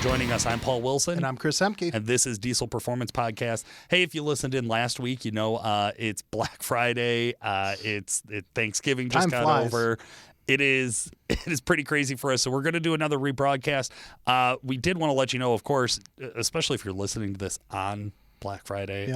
joining us. I'm Paul Wilson. And I'm Chris Ehmke. And this is Diesel Performance Podcast. Hey, if you listened in last week, you know it's Black Friday. It's Thanksgiving just got over. It is pretty crazy for us, so we're going to do another rebroadcast. We did want to let you know, of course, especially if you're listening to this on Black Friday,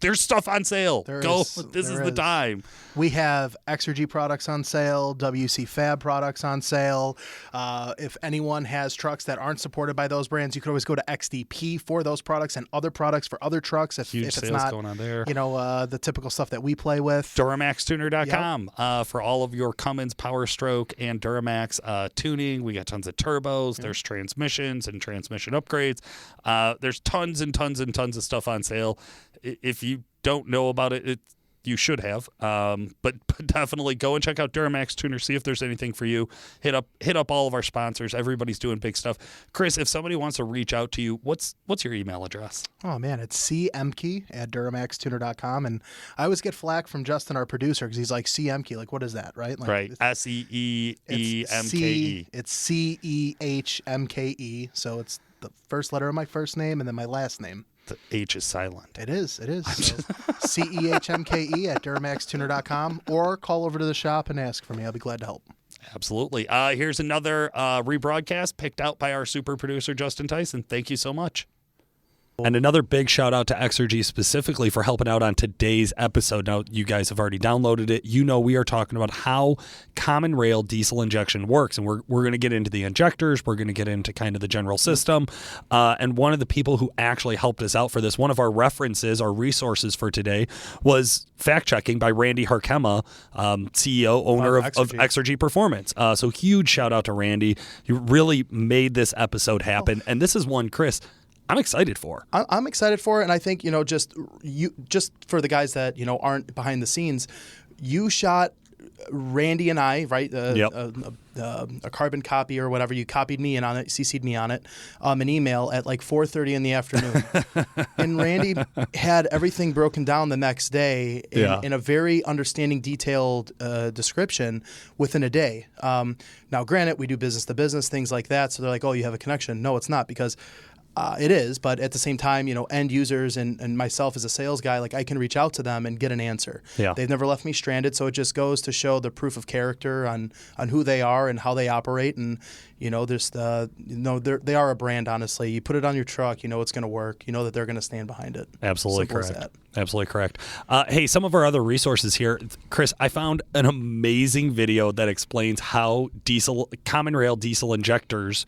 there's stuff on sale. This is the time. We have Exergy products on sale, WC Fab products on sale. If anyone has trucks that aren't supported by those brands, you can always go to XDP for those products and other products for other trucks. If it's not going on there. The typical stuff that we play with. DuramaxTuner.com for all of your Cummins, Power Stroke, and Duramax tuning. We got tons of turbos. There's transmissions and transmission upgrades. There's tons and tons and tons of stuff on sale. If you don't know about it, you should have. But definitely go and check out Duramax Tuner. See if there's anything for you. Hit up all of our sponsors. Everybody's doing big stuff. Chris, if somebody wants to reach out to you, what's your email address? Oh man, it's cemke@duramaxtuner.com, and I always get flack from Justin, our producer, because he's like Cemke, like what is that, right? Like, right, SEEEMKE. It's CEHMKE, so it's the first letter of my first name and then my last name. The H is silent. It is. So CEHMKE@DuramaxTuner.com, or call over to the shop and ask for me. I'll be glad to help. Absolutely. Here's another rebroadcast picked out by our super producer, Justin Tyson. Thank you so much. And another big shout out to Exergy specifically for helping out on today's episode. Now, you guys have already downloaded it. You know we are talking about how common rail diesel injection works. And we're going to get into the injectors. We're going to get into kind of the general system. And one of the people who actually helped us out for this, one of our references, our resources for today, was fact-checking by Randy Harkema, CEO, owner of Exergy Performance. So huge shout out to Randy. He really made this episode happen. And this is one, Chris, I'm excited for. I'm excited for it, and I think just for the guys that aren't behind the scenes, you shot Randy and I, right? A carbon copy or whatever. You copied me in on it, CC'd me on it, an email at like 4:30 in the afternoon, and Randy had everything broken down the next day in a very understanding, detailed description within a day. Now, granted, we do business to business, things like that, so they're like, "Oh, you have a connection." No, it's not, because it is, but at the same time, end users and myself as a sales guy, like I can reach out to them and get an answer. Yeah. They've never left me stranded, so it just goes to show the proof of character on who they are and how they operate. And there's they are a brand. Honestly, you put it on your truck, it's going to work. You know that they're going to stand behind it. Absolutely correct. Absolutely correct. Hey, some of our other resources here, Chris. I found an amazing video that explains how common rail diesel injectors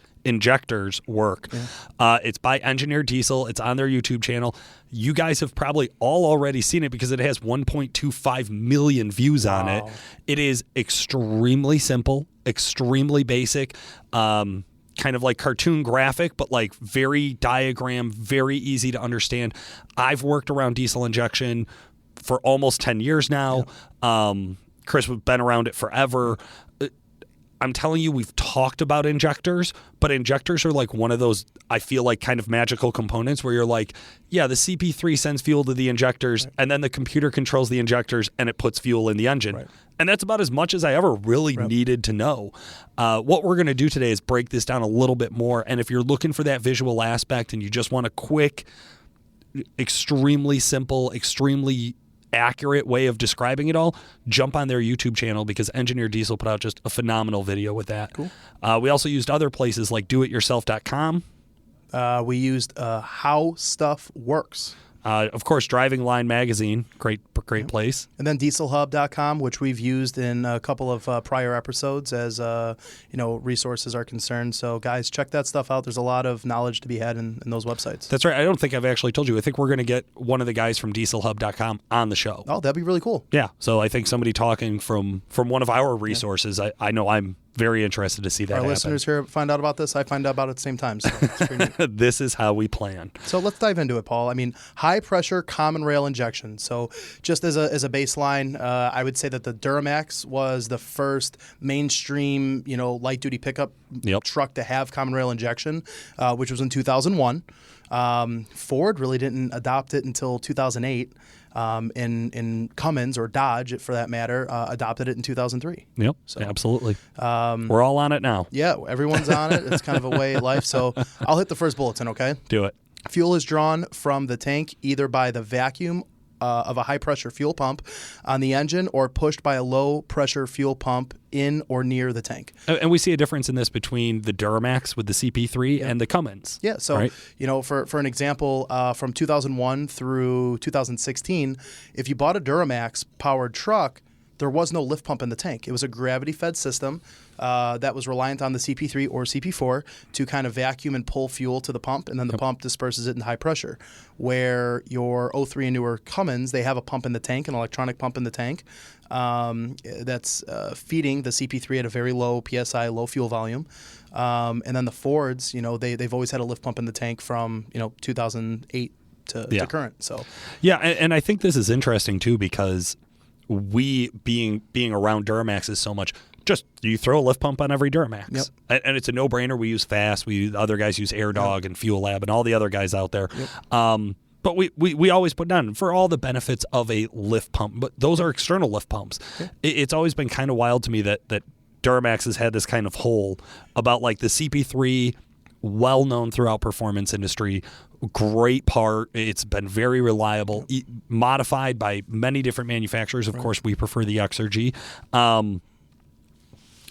work. Yeah. It's by Engineer Diesel. It's on their YouTube channel. You guys have probably all already seen it because it has 1.25 million views on it. It is extremely simple, extremely basic, kind of like cartoon graphic, but like very diagram, very easy to understand. I've worked around diesel injection for almost 10 years now. Yeah. Chris, we've been around it forever. I'm telling you, we've talked about injectors, but injectors are like one of those, I feel like, kind of magical components where you're like, yeah, the CP3 sends fuel to the injectors, and then the computer controls the injectors, and it puts fuel in the engine. Right. And that's about as much as I ever really needed to know. What we're going to do today is break this down a little bit more, and if you're looking for that visual aspect and you just want a quick, extremely simple, extremely accurate way of describing it all, jump on their YouTube channel because Engineer Diesel put out just a phenomenal video with that. Cool. We also used other places like doityourself.com. We used How Stuff Works. Of course, Driving Line Magazine, great place. And then dieselhub.com, which we've used in a couple of prior episodes as resources are concerned. So guys, check that stuff out. There's a lot of knowledge to be had in those websites. That's right. I don't think I've actually told you. I think we're going to get one of the guys from dieselhub.com on the show. Oh, that'd be really cool. Yeah. So I think somebody talking from one of our resources, I know I'm very interested to see that happen. Our listeners here find out about this. I find out about it at the same time. So it's pretty neat. This is how we plan. So let's dive into it, Paul. I mean, high pressure common rail injection. So just as a baseline, I would say that the Duramax was the first mainstream, light duty pickup truck to have common rail injection, which was in 2001. Ford really didn't adopt it until 2008. And Cummins, or Dodge for that matter, adopted it in 2003. Yep, so, absolutely. We're all on it now. Yeah, everyone's on it. It's kind of a way of life. So I'll hit the first bulletin, okay? Do it. Fuel is drawn from the tank either by the vacuum of a high-pressure fuel pump on the engine or pushed by a low-pressure fuel pump in or near the tank. And we see a difference in this between the Duramax with the CP3 and the Cummins. Yeah, so, right? For an example, from 2001 through 2016, if you bought a Duramax-powered truck, there was no lift pump in the tank. It was a gravity-fed system that was reliant on the CP3 or CP4 to kind of vacuum and pull fuel to the pump, and then the pump disperses it in high pressure. Where your 03 and newer Cummins, they have a pump in the tank, an electronic pump in the tank that's feeding the CP3 at a very low PSI, low fuel volume. And then the Fords, they've always had a lift pump in the tank from 2008 to current. So yeah, and I think this is interesting too because we being around Duramaxes so much, just you throw a lift pump on every Duramax. Yep. And it's a no-brainer. We use Fast. Other guys use AirDog and Fuel Lab and all the other guys out there. Yep. But we always put down for all the benefits of a lift pump. But those are external lift pumps. Yeah. It's always been kind of wild to me that Duramax has had this kind of hole about like the CP3, well-known throughout performance industry, great part. It's been very reliable, modified by many different manufacturers. Of course, we prefer the Exergy.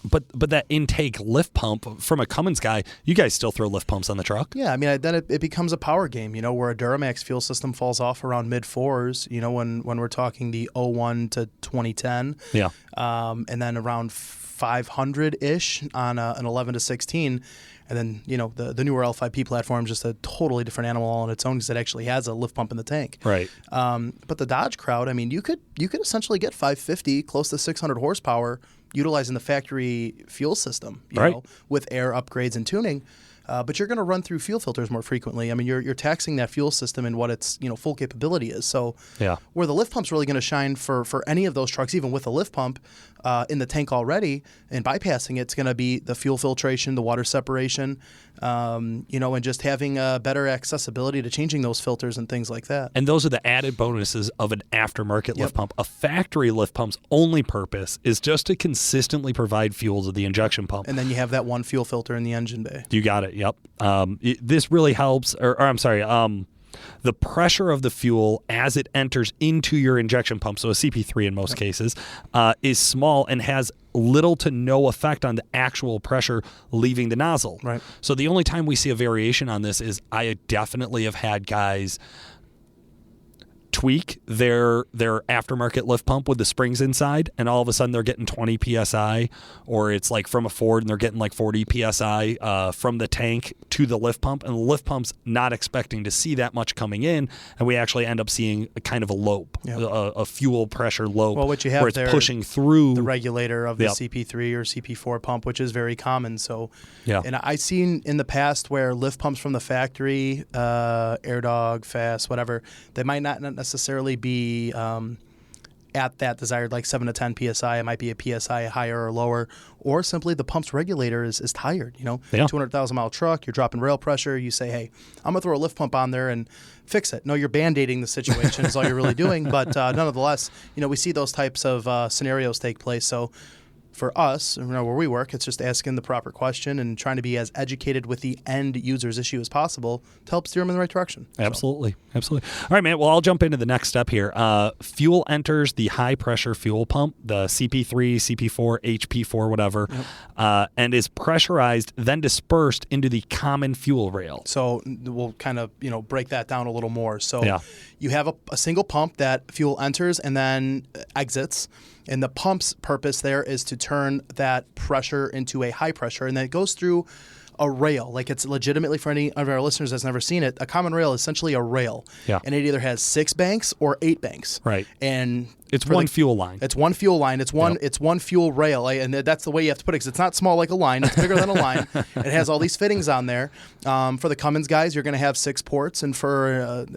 But that intake lift pump from a Cummins guy, you guys still throw lift pumps on the truck? Yeah, I mean, then it becomes a power game, where a Duramax fuel system falls off around mid-4s, when we're talking the 01 to 2010. Yeah. And then around 500-ish on an 11 to 16. And then, the newer L5P platform is just a totally different animal all on its own because it actually has a lift pump in the tank. Right. But the Dodge crowd, I mean, you could essentially get 550, close to 600 horsepower utilizing the factory fuel system, you know, with air upgrades and tuning. But you're going to run through fuel filters more frequently. I mean, you're taxing that fuel system and what its full capability is. So where the lift pump's really going to shine for any of those trucks, even with a lift pump in the tank already and bypassing it's going to be the fuel filtration, the water separation, and just having better accessibility to changing those filters and things like that. And those are the added bonuses of an aftermarket lift pump. A factory lift pump's only purpose is just to consistently provide fuel to the injection pump. And then you have that one fuel filter in the engine bay. You got it. Yep. This really helps, the pressure of the fuel as it enters into your injection pump, so a CP3 in most cases, is small and has little to no effect on the actual pressure leaving the nozzle. Right. So the only time we see a variation on this is I definitely have had guys tweak their aftermarket lift pump with the springs inside, and all of a sudden they're getting 20 psi, or it's like from a Ford and they're getting like 40 psi from the tank to the lift pump, and the lift pump's not expecting to see that much coming in, and we actually end up seeing a kind of a lope, a fuel pressure lope, what you have where it's there, pushing through the regulator of the CP3 or CP4 pump, which is very common. So, and I've seen in the past where lift pumps from the factory, AirDog, Fast, whatever, they might not necessarily be at that desired like 7 to 10 psi. It might be a psi higher or lower, or simply the pump's regulator is tired. 200,000 mile truck, you're dropping rail pressure. You say, hey, I'm gonna throw a lift pump on there and fix it. No, you're band-aiding the situation is all you're really doing. But nonetheless, we see those types of scenarios take place. So for us, where we work, it's just asking the proper question and trying to be as educated with the end user's issue as possible to help steer them in the right direction. Absolutely. All right, man. Well, I'll jump into the next step here. Fuel enters the high-pressure fuel pump, the CP3, CP4, HP4, whatever, and is pressurized, then dispersed into the common fuel rail. So we'll kind of, break that down a little more. So you have a single pump that fuel enters and then exits. And the pump's purpose there is to turn that pressure into a high pressure. And then it goes through a rail. Like, it's legitimately, for any of our listeners that's never seen it, a common rail is essentially a rail. Yeah. And it either has 6 banks or 8 banks. Right. And it's one fuel line. It's one fuel line. It's one fuel rail. And that's the way you have to put it, because it's not small like a line. It's bigger than a line. It has all these fittings on there. For the Cummins guys, you're going to have 6 ports. And for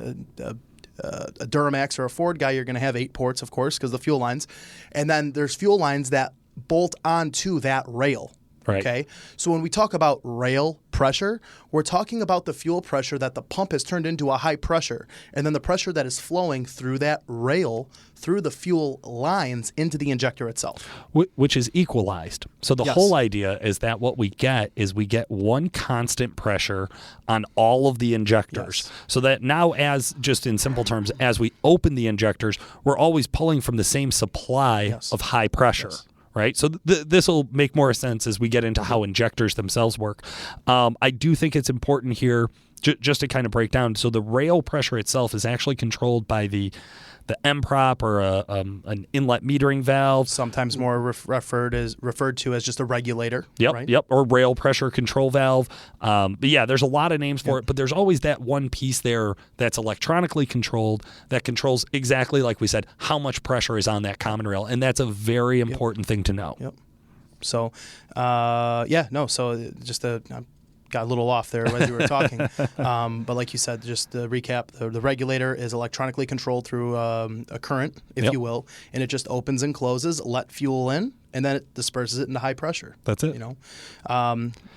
a Duramax or a Ford guy, you're going to have 8 ports, of course, because the fuel lines. And then there's fuel lines that bolt onto that rail. Right. Okay. So when we talk about rail pressure, we're talking about the fuel pressure that the pump has turned into a high pressure, and then the pressure that is flowing through that rail, through the fuel lines into the injector itself. Which is equalized. So the whole idea is that what we get is we get one constant pressure on all of the injectors. So that now, as just in simple terms, as we open the injectors, we're always pulling from the same supply of high pressure. Right? So this will make more sense as we get into how injectors themselves work. I do think it's important here just to kind of break down. So the rail pressure itself is actually controlled by the M-prop or an inlet metering valve. Sometimes more referred to as just a regulator. Yep, or rail pressure control valve. But yeah, there's a lot of names for it, but there's always that one piece there that's electronically controlled that controls exactly, like we said, how much pressure is on that common rail, and that's a very important thing to know. So, so just got a little off there as you were talking. But like you said, just to recap, the regulator is electronically controlled through a current, if you will, and it just opens and closes, let fuel in, and then it disperses it into high pressure. That's it.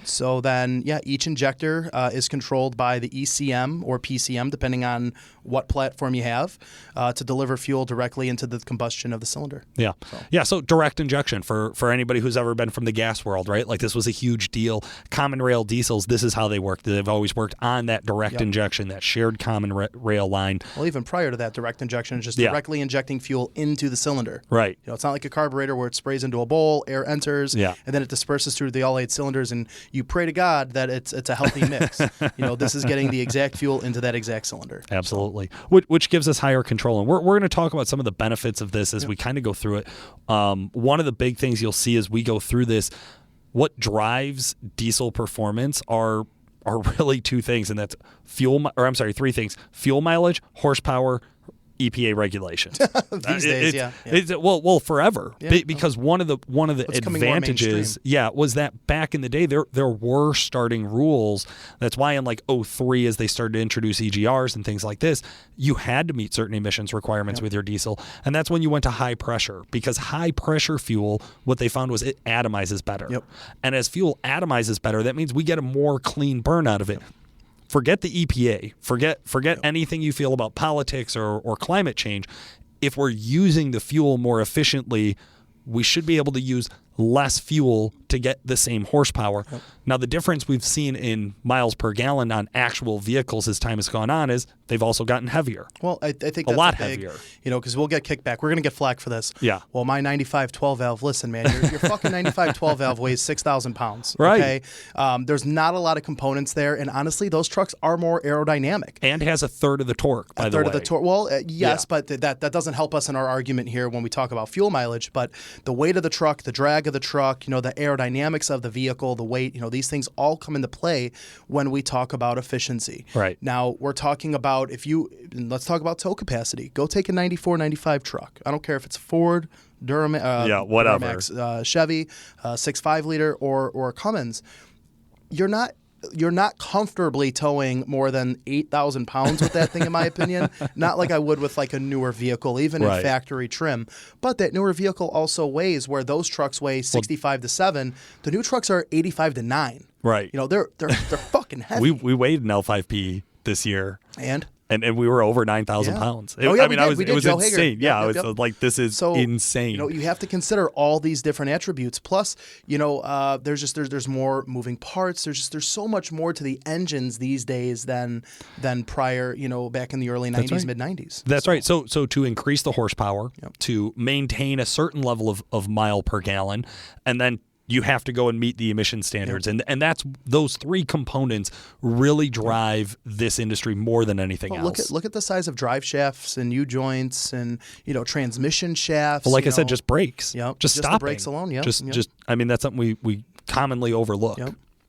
So then, each injector is controlled by the ECM or PCM, depending on what platform you have, to deliver fuel directly into the combustion of the cylinder. So direct injection for anybody who's ever been from the gas world, right? Like, this was a huge deal. Common rail diesels, this is how they work. They've always worked on that direct injection, that shared common rail line. Well, even prior to that, direct injection is just directly injecting fuel into the cylinder. Right. It's not like a carburetor where it sprays into a bowl, air enters, and then it disperses through the all 8 cylinders, and you pray to God that it's a healthy mix. This is getting the exact fuel into that exact cylinder. Absolutely. Which gives us higher control. And we're going to talk about some of the benefits of this as we kind of go through it. One of the big things you'll see as we go through this, what drives diesel performance are really two things, and that's three things: fuel mileage, horsepower, EPA regulations. These days, well, forever. Because one of the advantages, was that back in the day there were starting rules. That's why in like 2003, as they started to introduce EGRs and things like this, you had to meet certain emissions requirements with your diesel, and that's when you went to high pressure, because high pressure fuel, what they found was it atomizes better. And as fuel atomizes better, that means we get a more clean burn out of it. Forget the EPA. Forget anything you feel about politics or climate change. If we're using the fuel more efficiently, we should be able to use less fuel to get the same horsepower. Now, the difference we've seen in miles per gallon on actual vehicles as time has gone on is they've also gotten heavier. Well, I think that's a lot heavier. Because we'll get kickback. We're going to get flack for this. Well, my 95 12 valve, listen, man, your fucking 95 12 valve weighs 6,000 pounds. Right. Okay? There's not a lot of components there, and honestly, those trucks are more aerodynamic. And has a third of the torque, by the way. A third of the torque. Well, yes, but that doesn't help us in our argument here when we talk about fuel mileage. But the weight of the truck, the drag of the truck, the aerodynamics of the vehicle, the weight, these things all come into play when we talk about efficiency. Right. Now, we're talking about let's talk about tow capacity. Go take a 94, 95 truck. I don't care if it's Ford, whatever. Duramax, Chevy, 6.5 liter, or Cummins. You're not comfortably towing more than 8,000 pounds with that thing, in my opinion. Not like I would with like a newer vehicle, even in factory trim. But that newer vehicle also weighs, where those trucks weigh 65 to 7. The new trucks are 85 to 9. Right. They're fucking heavy. We weighed an L5P this year. And we were over 9,000 pounds. It was insane. Like, this is insane. You have to consider all these different attributes. Plus, there's more moving parts. There's so much more to the engines these days than prior, back in the early 90s, mid 90s. That's right. So to increase the horsepower, to maintain a certain level of mile per gallon, and then you have to go and meet the emission standards. And that's those three components really drive this industry more than anything else. Look at the size of drive shafts and U-joints and, transmission shafts. Well, like I said, just brakes. Just stopping. The brakes alone, Just that's something we commonly overlook.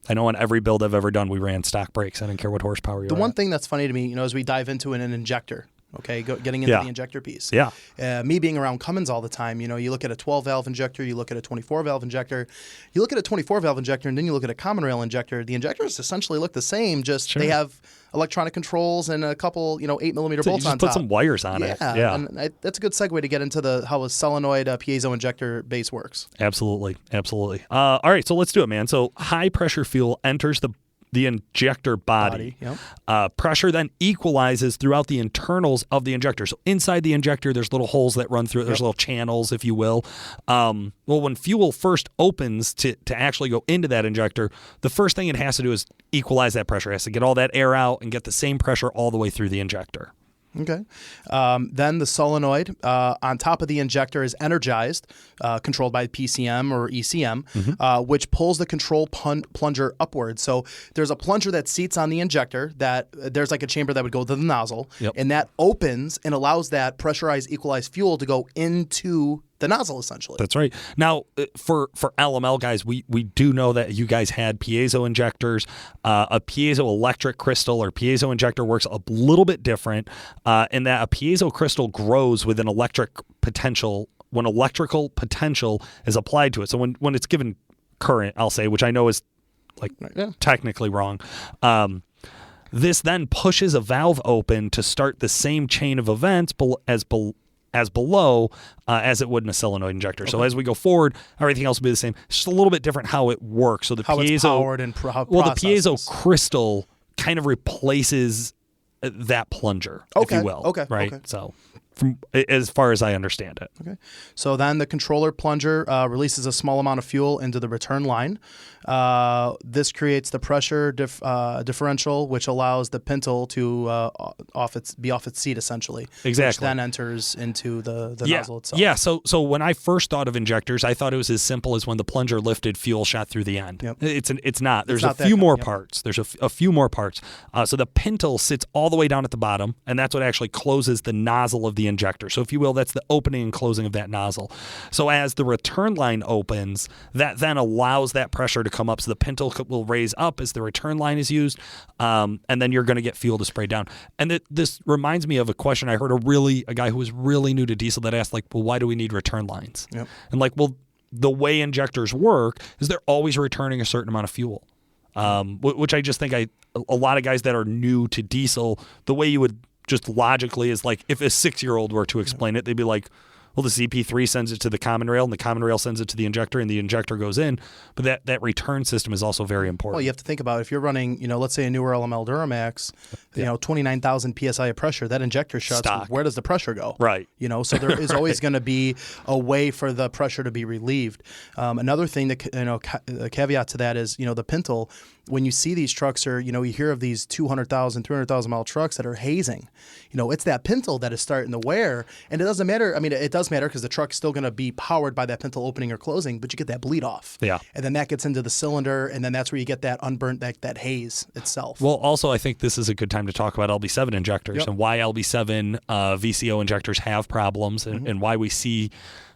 I know on every build I've ever done, we ran stock brakes. I didn't care what horsepower you're The one thing that's funny to me, as we dive into an injector, okay, getting into the injector piece. Me being around Cummins all the time, you look at a 12-valve injector, you look at a 24-valve injector, you look at a 24-valve injector, and then you look at a common rail injector. The injectors essentially look the same, just they have electronic controls and a couple, 8mm bolts on top. Put some wires on it. Yeah. And that's a good segue to get into how a solenoid piezo injector base works. Absolutely. All right, so let's do it, man. So high pressure fuel enters the the injector body. Yep. Pressure then equalizes throughout the internals of the injector. So inside the injector, there's little holes that run through it. There's little channels, if you will. Well, when fuel first opens to actually go into that injector, the first thing it has to do is equalize that pressure. It has to get all that air out and get the same pressure all the way through the injector. Okay. Then the solenoid on top of the injector is energized, controlled by PCM or ECM, which pulls the control plunger upward. So there's a plunger that seats on the injector that there's like a chamber that would go to the nozzle, and that opens and allows that pressurized equalized fuel to go into the nozzle, essentially. That's right. Now, for LML guys, we do know that you guys had piezo injectors. A piezoelectric crystal or piezo injector works a little bit different in that a piezo crystal grows with an electric potential when electrical potential is applied to it. So when it's given current, I'll say, which I know is like technically wrong, this then pushes a valve open to start the same chain of events as below as it would in a solenoid injector. So as we go forward, everything else will be the same. It's just a little bit different how it works. So the it's powered and the piezo crystal kind of replaces that plunger, if you will. Right. Okay. So from as far as I understand it. Okay. So then the controller plunger releases a small amount of fuel into the return line. This creates the pressure differential, which allows the pintle to be off its seat, essentially. Exactly. Which then enters into the nozzle itself. Yeah. So when I first thought of injectors, I thought it was as simple as when the plunger lifted, fuel shot through the end. Yep. It's not. There's not a few more yep. parts. There's a few more parts. So the pintle sits all the way down at the bottom, and that's what actually closes the nozzle of the injector. So if you will, that's the opening and closing of that nozzle. So as the return line opens, that then allows that pressure to come up. So the pintle will raise up as the return line is used, and then you're going to get fuel to spray down. And this reminds me of a question I heard a guy who was really new to diesel that asked, like, well, why do we need return lines? Yep. And like, well, the way injectors work is they're always returning a certain amount of fuel, which I just think a lot of guys that are new to diesel, the way you would just logically is like if a 6-year-old were to explain it, they'd be like, well, the CP3 sends it to the common rail, and the common rail sends it to the injector, and the injector goes in. But that return system is also very important. Well, you have to think about if you're running, let's say a newer LML Duramax, 29,000 PSI of pressure, that injector shuts. Stock. Where does the pressure go? Right. So there is always going to be a way for the pressure to be relieved. Another thing that, a caveat to that is, the pintle, when you see these trucks or, you hear of these 200,000, 300,000 mile trucks that are hazing, it's that pintle that is starting to wear. And it doesn't matter. I mean, it does matter because the truck's still going to be powered by that pintle opening or closing, but you get that bleed off. Yeah. And then that gets into the cylinder, and then that's where you get that unburnt, that haze itself. Well, also, I think this is a good time to talk about LB7 injectors and why LB7 VCO injectors have problems and why we see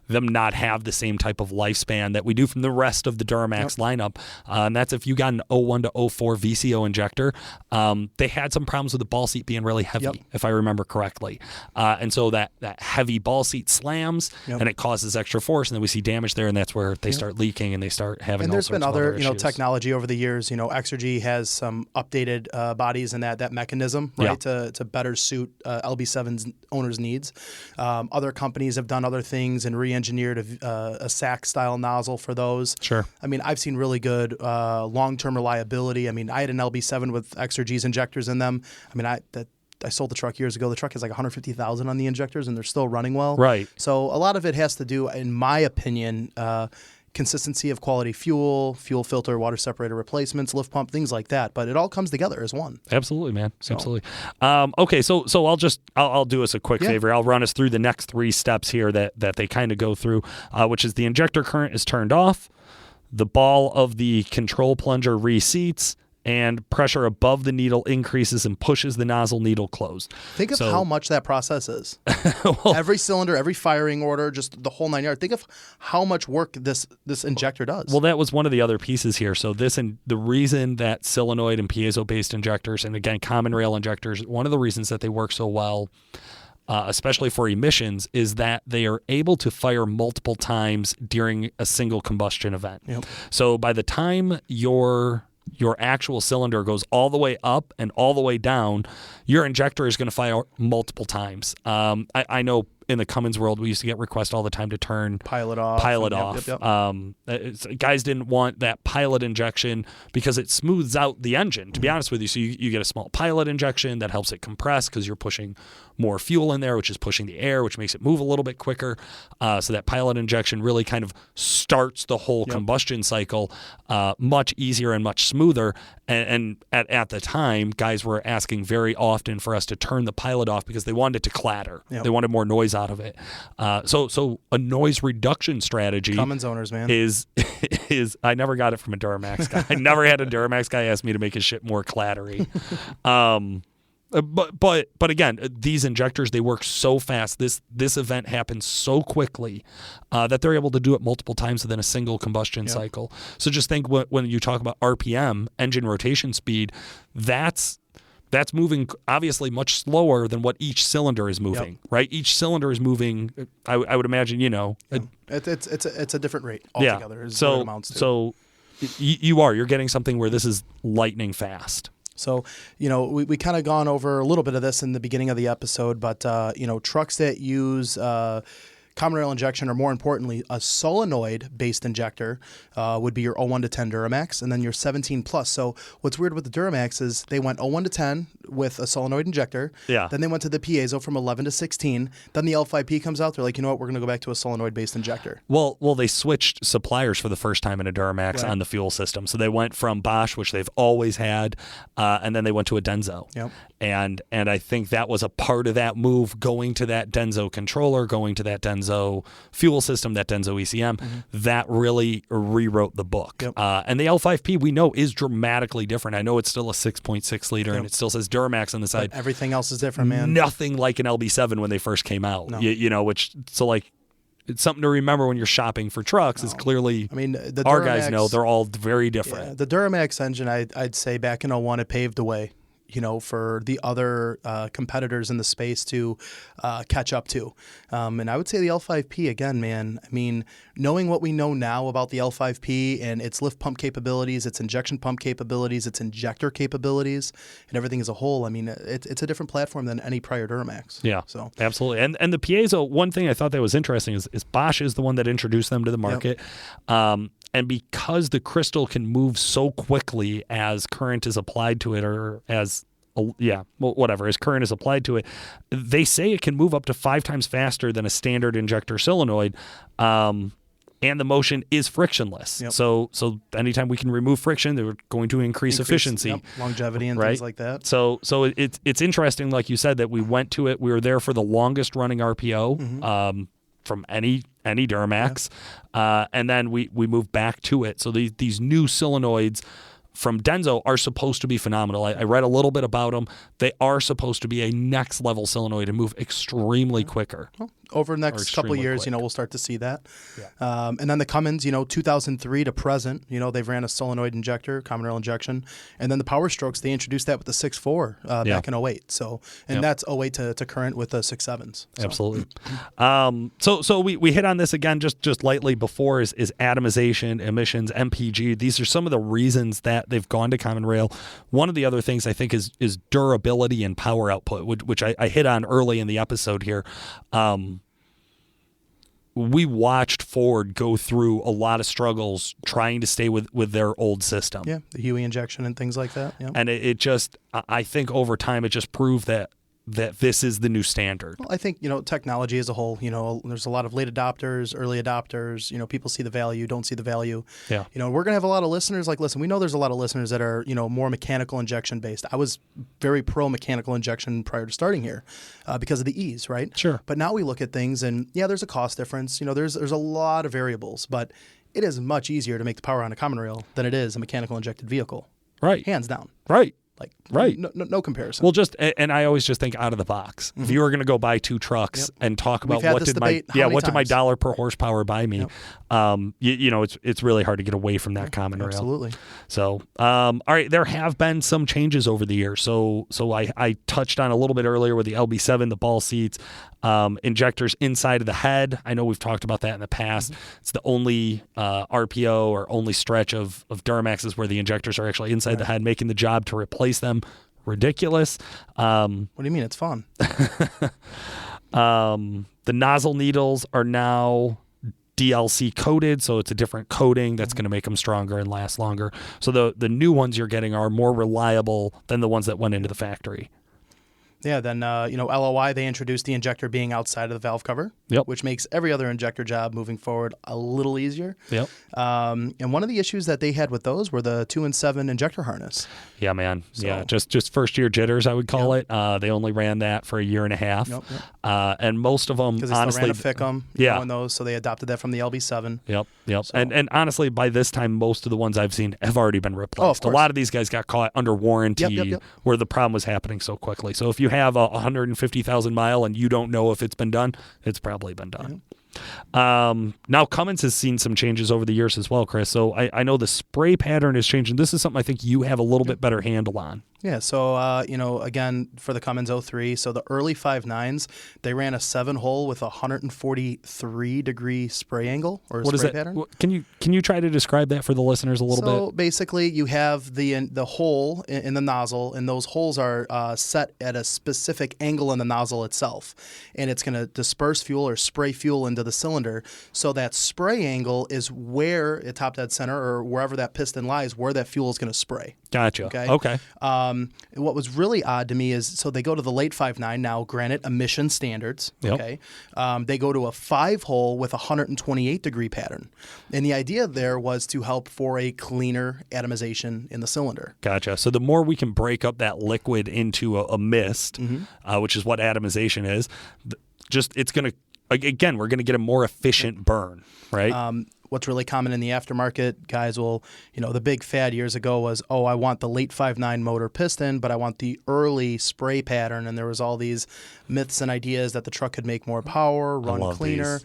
them not have the same type of lifespan that we do from the rest of the Duramax lineup. And that's if you got an 01 to 04 VCO injector, they had some problems with the ball seat being really heavy, if I remember correctly. And so that heavy ball seat slams and it causes extra force, and then we see damage there, and that's where they start leaking and they start having and all there's sorts been of other issues. technology over the years. Exergy has some updated bodies and that mechanism, right, to better suit LB7's owner's needs. Other companies have done other things and re-engineered a SAC style nozzle for those. Sure. I mean, I've seen really good long-term reliability. I mean, I had an LB7 with Exergy's injectors in them. I mean, I sold the truck years ago. The truck has like 150,000 on the injectors, and they're still running well. Right. So a lot of it has to do, in my opinion, consistency of quality fuel filter, water separator replacements, lift pump, things like that. But it all comes together as one. Absolutely, man. Absolutely. Okay, so I'll do us a quick favor. I'll run us through the next 3 steps here that they kind of go through, which is the injector current is turned off, the ball of the control plunger reseats, and pressure above the needle increases and pushes the nozzle needle closed. Think of how much that process is. Every cylinder, every firing order, just the whole 9 yards. Think of how much work this injector does. Well, that was one of the other pieces here. So the reason that solenoid and piezo-based injectors, and again, common rail injectors, one of the reasons that they work so well, especially for emissions, is that they are able to fire multiple times during a single combustion event. Yep. So by the time your actual cylinder goes all the way up and all the way down, your injector is going to fire multiple times. I know in the Cummins world, we used to get requests all the time to turn pilot off. Guys didn't want that pilot injection because it smooths out the engine, to be honest with you. So you get a small pilot injection that helps it compress because you're pushing more fuel in there, which is pushing the air, which makes it move a little bit quicker. So that pilot injection really kind of starts the whole combustion cycle much easier and much smoother. And at the time, guys were asking very often for us to turn the pilot off because they wanted it to clatter. They wanted more noise out of it. So a noise reduction strategy Cummins owners, man, is I never got it from a Duramax guy. I never had a Duramax guy ask me to make his shit more clattery. But again, these injectors, they work so fast. This event happens so quickly that they're able to do it multiple times within a single combustion cycle. So just think when you talk about RPM, engine rotation speed, that's moving obviously much slower than what each cylinder is moving, right? Each cylinder is moving, I would imagine, it's a different rate altogether. So you're getting something where this is lightning fast. So, we kind of gone over a little bit of this in the beginning of the episode, but, trucks that use common rail injection, or more importantly, a solenoid-based injector would be your 01 to 10 Duramax, and then your 17 plus. So what's weird with the Duramax is they went 01 to 10 with a solenoid injector. Yeah. Then they went to the piezo from 11 to 16. Then the L5P comes out. They're like, you know what? We're going to go back to a solenoid-based injector. Well, they switched suppliers for the first time in a Duramax on the fuel system. So they went from Bosch, which they've always had, and then they went to a Denso. Yep. And I think that was a part of that move, going to that Denso controller, going to that Denso fuel system, that Denso ECM, that really rewrote the book. Yep. And the L5P, we know, is dramatically different. I know it's still a 6.6 liter, and it still says Duramax on the side. But everything else is different, man. Nothing like an LB7 when they first came out. No. It's something to remember when you're shopping for trucks. Is clearly, our guys know they're all very different. Yeah, the Duramax engine, I'd say back in 01, it paved the way, for the other competitors in the space to catch up to. And I would say the L5P, again, man, knowing what we know now about the L5P and its lift pump capabilities, its injection pump capabilities, its injector capabilities, and everything as a whole, it's a different platform than any prior Duramax. Yeah, so absolutely. And the piezo, one thing I thought that was interesting is Bosch is the one that introduced them to the market. Yep. And because the crystal can move so quickly as current is applied to it, or as current is applied to it, they say it can move up to 5 times faster than a standard injector solenoid. And the motion is frictionless. Yep. So anytime we can remove friction, they're going to increase efficiency, longevity, and things like that. So it's interesting, like you said, that we went to it. We were there for the longest running RPO. From any Duramax, and then we moved back to it. So these new solenoids from Denso are supposed to be phenomenal. I read a little bit about them. They are supposed to be a next level solenoid and move extremely quicker. Well, over the next couple of years, we'll start to see that. Yeah. And then the Cummins, 2003 to present, they've ran a solenoid injector, common rail injection, and then the Power Strokes, they introduced that with the 6.4 back in 08. So, that's 08 to current with the 6.7s. So. Absolutely. So we hit on this again just lightly before is atomization, emissions, MPG. These are some of the reasons that they've gone to common rail. One of the other things I think is durability and power output, which I hit on early in the episode here. We watched Ford go through a lot of struggles trying to stay with their old system. Yeah, the Huey injection and things like that. Yeah. And it just, I think over time, it just proved that this is the new standard. Well, I think, technology as a whole, there's a lot of late adopters, early adopters, people see the value, don't see the value. Yeah. We're going to have a lot of listeners. Like, listen, we know there's a lot of listeners that are, more mechanical injection based. I was very pro mechanical injection prior to starting here because of the ease, right? Sure. But now we look at things and there's a cost difference. There's a lot of variables, but it is much easier to make the power on a common rail than it is a mechanical injected vehicle. Right. Hands down. Right. Right. No comparison. Well, and I always just think out of the box. If you were going to go buy 2 trucks and talk about what did my dollar per horsepower buy me, it's really hard to get away from that common rail. Absolutely. So, all right, there have been some changes over the years. So I touched on a little bit earlier with the LB7, the ball seats, injectors inside of the head. I know we've talked about that in the past. It's the only RPO or only stretch of Duramaxes where the injectors are actually inside the head, making the job to replace them ridiculous. What do you mean? It's fun. The nozzle needles are now DLC coated, so it's a different coating that's going to make them stronger and last longer. So the new ones you're getting are more reliable than the ones that went into the factory. Yeah, then, LOI, they introduced the injector being outside of the valve cover, which makes every other injector job moving forward a little easier. Yep. And one of the issues that they had with those were the 2 and 7 injector harness. Yeah, man. So, yeah, just first-year jitters, I would call it. They only ran that for a year and a half. And most of them, honestly... Because they still ran a FICM in those, so they adopted that from the LB7. Yep. So. And honestly, by this time, most of the ones I've seen have already been replaced. A lot of these guys got caught under warranty where the problem was happening so quickly. So if you have a 150,000 mile and you don't know if it's been done, it's probably been done. Now Cummins has seen some changes over the years as well, Chris. So I know the spray pattern is changing. This is something I think you have a little bit better handle on. Yeah, so, again, for the Cummins 03, so the early 5.9s, they ran a 7-hole with a 143-degree spray angle or what spray is that? pattern. Can you try to describe that for the listeners a little bit? So basically, you have the hole in the nozzle, and those holes are set at a specific angle in the nozzle itself, and it's going to disperse fuel or spray fuel into the cylinder. So that spray angle is where, at top dead center or wherever that piston lies, where that fuel is going to spray. Gotcha. Okay. What was really odd to me is, so they go to the late 5.9 now, granted emission standards. Okay. They go to a 5-hole with a 128-degree pattern, and the idea there was to help for a cleaner atomization in the cylinder. Gotcha. So the more we can break up that liquid into a mist, which is what atomization is, it's going to, again, we're going to get a more efficient burn, right? What's really common in the aftermarket, guys will, the big fad years ago was, I want the late 5.9 motor piston, but I want the early spray pattern. And there was all these myths and ideas that the truck could make more power, run cleaner.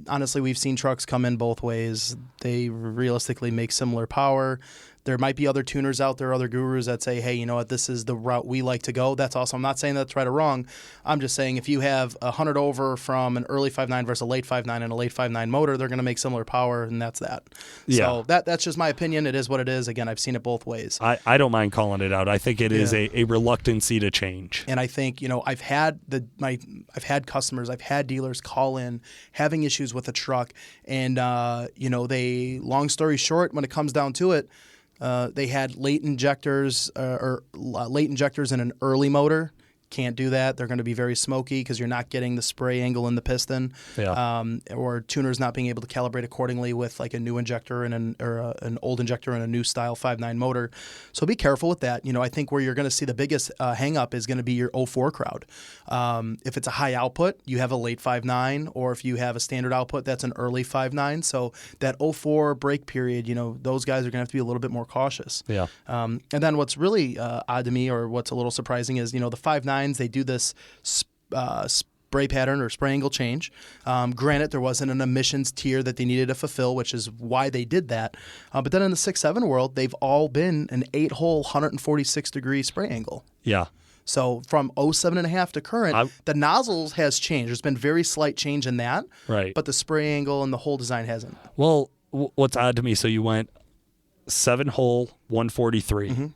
Honestly, we've seen trucks come in both ways. They realistically make similar power. There might be other tuners out there, other gurus that say, hey, you know what, this is the route we like to go. That's awesome. I'm not saying that's right or wrong. I'm just saying if you have 100 over from an early 5.9 versus a late 5.9 and a late 5.9 motor, they're going to make similar power, and that's that. So that's just my opinion. It is what it is. Again, I've seen it both ways. I don't mind calling it out. I think it is a reluctancy to change. And I think, I've had customers, I've had dealers call in having issues with a truck, and, they, long story short, when it comes down to it, they had late injectors in an early motor. Can't do that. They're going to be very smoky because you're not getting the spray angle in the piston, or tuners not being able to calibrate accordingly with like a new injector and an old injector and a new style 5.9 motor. So be careful with that. I think where you're going to see the biggest hang up is going to be your 04 crowd. If it's a high output, you have a late 5.9, or if you have a standard output, that's an early 5.9. So that 04 break period, those guys are going to have to be a little bit more cautious. Yeah. And then what's really odd to me, or what's a little surprising, is the 5.9s, they do this spray pattern or spray angle change. Granted, there wasn't an emissions tier that they needed to fulfill, which is why they did that. But then in the 6.7 world, they've all been an 8-hole, 146-degree spray angle. Yeah. So from 07.5 to current, the nozzles has changed. There's been very slight change in that. Right. But the spray angle and the whole design hasn't. Well, what's odd to me, so you went 7-hole, 143. Mm-hmm.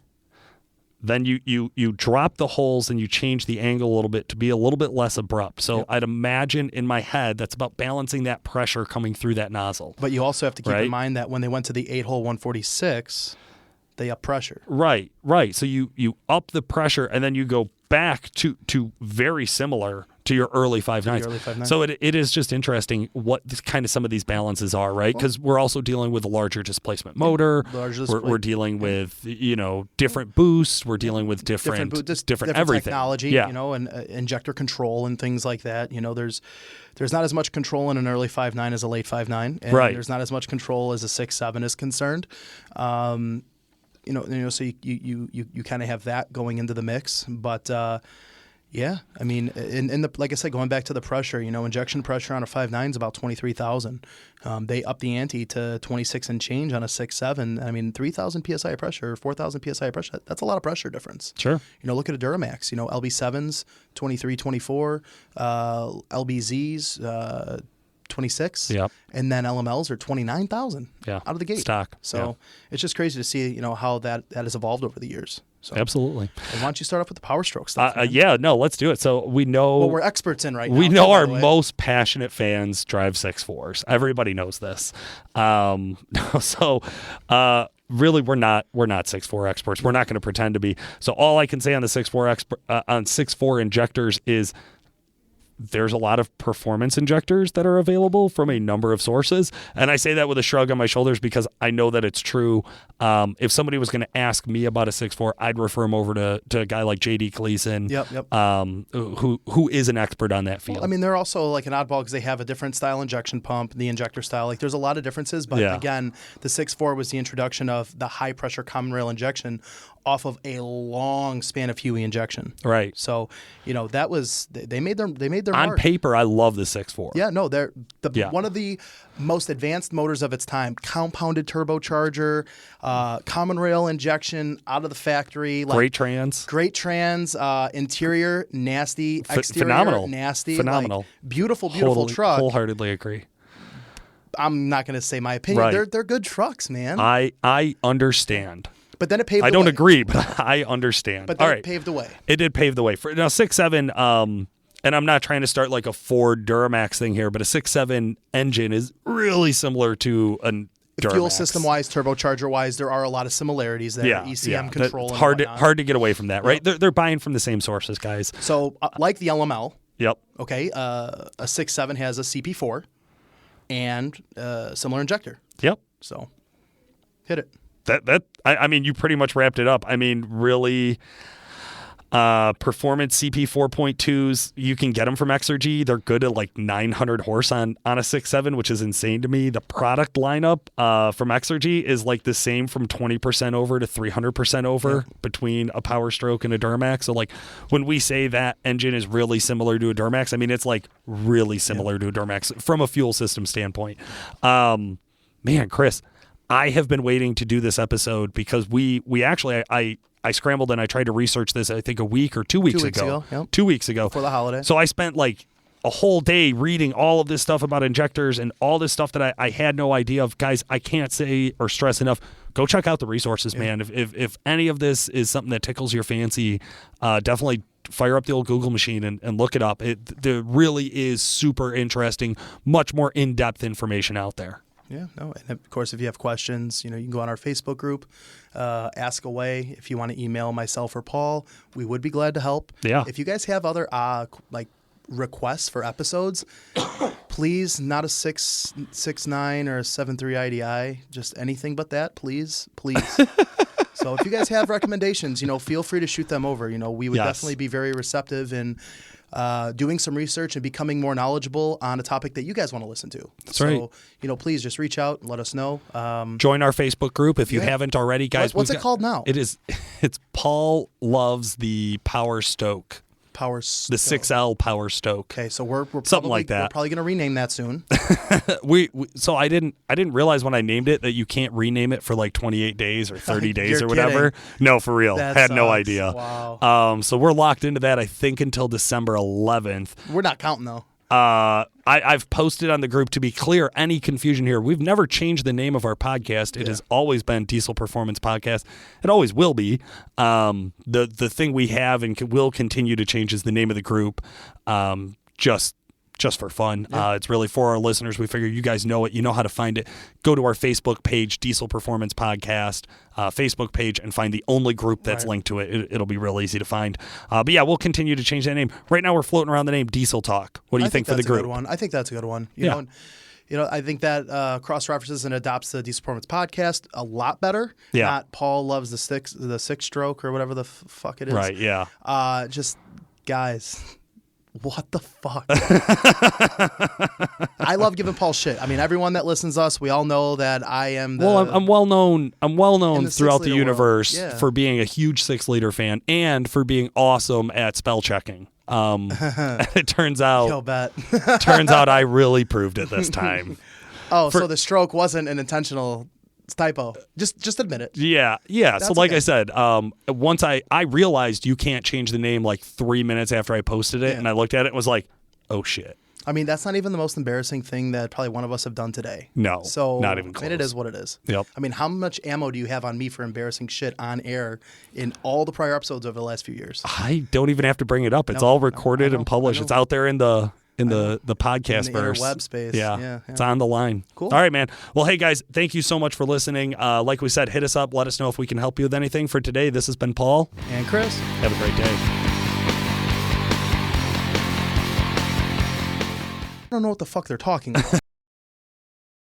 Then you drop the holes and you change the angle a little bit to be a little bit less abrupt. So I'd imagine in my head that's about balancing that pressure coming through that nozzle. But you also have to keep in mind that when they went to the 8-hole 146, they up pressure. Right. So you up the pressure and then you go back to very similar to your early 5.9s. So it is just interesting what kind of some of these balances are, right? Because we're also dealing with a larger displacement motor. We're dealing with different boosts. We're dealing with different everything. Technology, and injector control and things like that. There's not as much control in an early 5.9 as a late 5.9, and there's not as much control as a 6.7 is concerned. So you kind of have that going into the mix, but I mean, like I said, going back to the pressure, injection pressure on a 5.9 is about 23,000. They up the ante to 26 and change on a 6.7. I mean, 3,000 psi of pressure, 4,000 psi of pressure. That's a lot of pressure difference. Sure. Look at a Duramax. LB7s 23, 24, LBZs 26, and then LMLs are 29,000 out of the gate. Stock. So it's just crazy to see, how that has evolved over the years. So, Absolutely. and why don't you start off with the Power Stroke stuff? Yeah, no, let's do it. So we know what we're experts in right now. We know our most passionate fans drive 6.4s. Everybody knows this. Really, we're not 6.4 experts. We're not going to pretend to be. So all I can say on the 6.4 injectors is there's a lot of performance injectors that are available from a number of sources. And I say that with a shrug on my shoulders because I know that it's true. If somebody was going to ask me about a 6.4, I'd refer them over to a guy like J.D. Gleason, who is an expert on that field. Well, I mean, they're also like an oddball because they have a different style injection pump, the injector style. Like, there's a lot of differences. But again, the 6.4 was the introduction of the high-pressure common rail injection off of a long span of Huey injection. Right. So, that was they made their on mark. Paper, I love the 6.4. Yeah, no, they're one of the most advanced motors of its time. Compounded turbocharger, common rail injection out of the factory. Great trans, interior nasty, exterior phenomenal, nasty, phenomenal, like, beautiful truck. Wholeheartedly agree. I'm not going to say my opinion. Right. They're good trucks, man. I understand. But then it paved the way. I don't agree, but I understand. But then it paved the way. It did pave the way. For now, 6.7, and I'm not trying to start like a Ford Duramax thing here, but a 6.7 engine is really similar to a Duramax. Fuel system-wise, turbocharger-wise, there are a lot of similarities there. ECM control and hard whatnot. hard to get away from that, right? They're buying from the same sources, guys. So, like the LML, yep. Okay, a 6.7 has a CP4 and a similar injector. Yep. So, hit it. I mean, you pretty much wrapped it up. I mean, really, performance CP 4.2s, you can get them from Exergy. They're good at like 900 horse on a 6.7, which is insane to me. The product lineup from Exergy is like the same from 20% over to 300% over between a Power Stroke and a Duramax. So like when we say that engine is really similar to a Duramax, I mean, it's like really similar to a Duramax from a fuel system standpoint. Man, Chris, I have been waiting to do this episode because we actually, I scrambled and I tried to research this, I think a week or 2 weeks ago. Yep. 2 weeks ago. Before the holiday. So I spent like a whole day reading all of this stuff about injectors and all this stuff that I had no idea of. Guys, I can't say or stress enough, go check out the resources, man. If any of this is something that tickles your fancy, definitely fire up the old Google machine and look it up. There really is super interesting, much more in-depth information out there. Yeah, no, and of course, if you have questions, you can go on our Facebook group, ask away. If you want to email myself or Paul, we would be glad to help. Yeah. If you guys have other requests for episodes, please, not a 6.9 or a 7.3 IDI, just anything but that, please. So if you guys have recommendations, feel free to shoot them over. We would definitely be very receptive in doing some research and becoming more knowledgeable on a topic that you guys want to listen to. That's right. Please just reach out and let us know. Join our Facebook group if you haven't already, guys. What's it called now? It's Paul Loves the Power Stoke. The 6L Power Stoke. Okay, so we're something like that. We're probably going to rename that soon. So I didn't realize when I named it that you can't rename it for like 28 days or 30 days or whatever. Kidding. No, for real. That Had sucks. no idea. Wow. So we're locked into that, I think, until December 11th. We're not counting though. I've posted on the group, to be clear, any confusion here. We've never changed the name of our podcast. It has always been Diesel Performance Podcast. It always will be. The thing we have and will continue to change is the name of the group. Just for fun. Yeah. It's really for our listeners. We figure you guys know it. You know how to find it. Go to our Facebook page, Diesel Performance Podcast, Facebook page, and find the only group that's linked to it. It'll be real easy to find. But yeah, we'll continue to change that name. Right now, we're floating around the name Diesel Talk. What do you think for the group? I think that's a good one. You know, I think that cross-references and adopts the Diesel Performance Podcast a lot better. Yeah. Not Paul Loves the six stroke or whatever the fuck it is. Right, yeah. Just, guys, what the fuck? I love giving Paul shit. I mean, everyone that listens to us, we all know that I am I'm well known throughout the universe for being a huge 6-liter fan and for being awesome at spell checking. It turns out I really proved it this time. So the stroke wasn't an intentional typo. Just admit it. Yeah. So like I said, once I realized you can't change the name like 3 minutes after I posted it, and I looked at it and was like, oh shit. I mean, that's not even the most embarrassing thing that probably one of us have done today. No, so not even close. And it is what it is. Yep. I mean, how much ammo do you have on me for embarrassing shit on air in all the prior episodes over the last few years? I don't even have to bring it up. It's all recorded and published. It's out there in the podcast verse. Web space. Yeah. It's on the line. Cool. All right, man. Well, hey, guys, thank you so much for listening. Like we said, hit us up. Let us know if we can help you with anything. For today, this has been Paul. And Chris. Have a great day. I don't know what the fuck they're talking about.